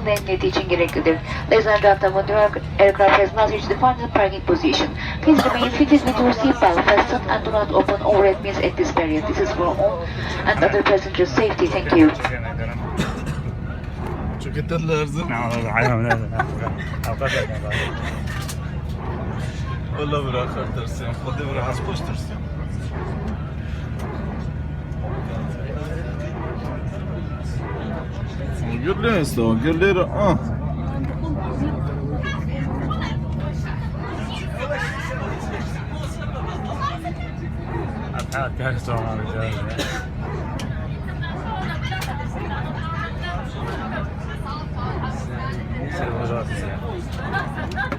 hızlı emniyeti için gereklidir. Ladies and gentlemen, the aircraft has not reached the final parking position. Please remain seated with your seatbelt fastened and do not open overhead bins at this period. This is for all and other passengers' safety. Thank you. شو كنت الارزم؟ والله براخر ترسم خدي براخر اسبوش ترسم قول لي استو قول لي Sen